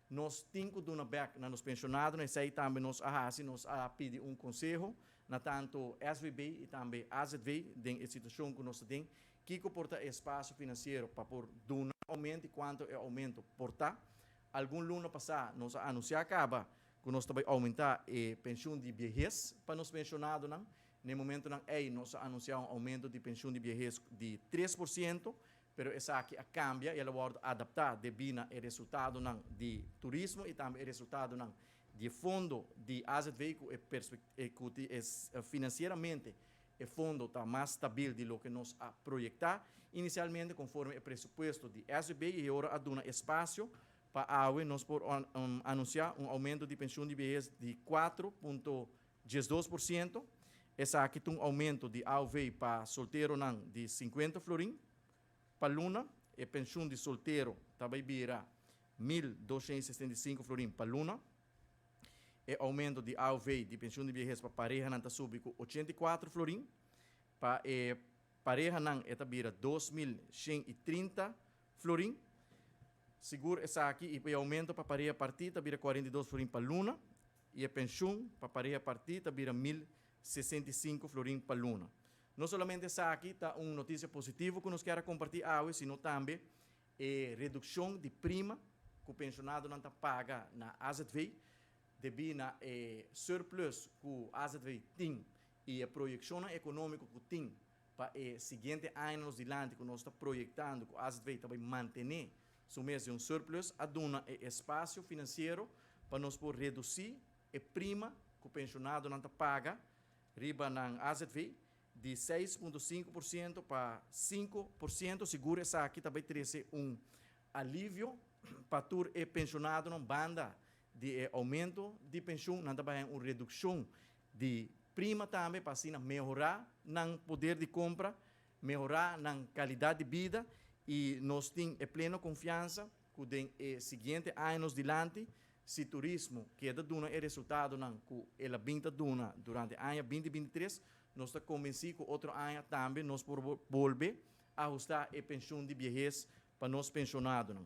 nós temos de back na nos pensionados, e aí também nós a pedir conselho, na tanto SVB e também AZV, em situação que nós temos, que comporta espaço financeiro para por um aumento e quanto é aumento portar. Algum luno passado, nós anunciar acaba que nós também aumentar a pensão de vejez para os pensionados, não? No momento não é nós anunciar aumento de pensão de vejez de 3%, pero essa aqui cambia e ela vai adaptar devido ao resultado de turismo e também o resultado de fundo de AZV que financeiramente o fundo está mais estável do que nós a projetar inicialmente conforme o presupuesto de SVB e agora aduna espaço para nós por anunciar aumento de pensão de vejez de 4,12%. Essa aqui tem aumento de AUV para solteiro de 50 florim para luna, e pensão de solteiro também vira 1.265 florim para luna, e aumento de AUV de pensão de vejez para pareja não está subindo 84 florim, para pareja não está vira 2.130 florim, seguro essa aqui e aumento para pareja partida vira 42 florim para luna, e a pensão para pareja partida vira 1.065 florim para luna. Não somente essa aqui está uma notícia positiva que nós queremos compartilhar hoje, sino também a redução de prima que o pensionado não paga na AZV, devido ao surplus que o AZV tem e a projeção econômica que tem para os seguintes anos adiante que nós estamos projetando que o AZV também manter o mesmo surplus, aduna espaço financeiro para nós poder reduzir a prima que o pensionado não paga riba na AZV de 6,5% para 5%, seguro essa aqui também trazer alívio para o pensionado não banda de aumento de pensão, não também uma redução de prima também para assim melhorar no poder de compra, melhorar na qualidade de vida e nós temos plena confiança que den seguinte anos adiante se turismo que dá o resultado que ela vinda durante o ano 2023, nós estamos convencidos que outro ano também nós podemos volver a ajustar a pensão de vejez para nós pensionados.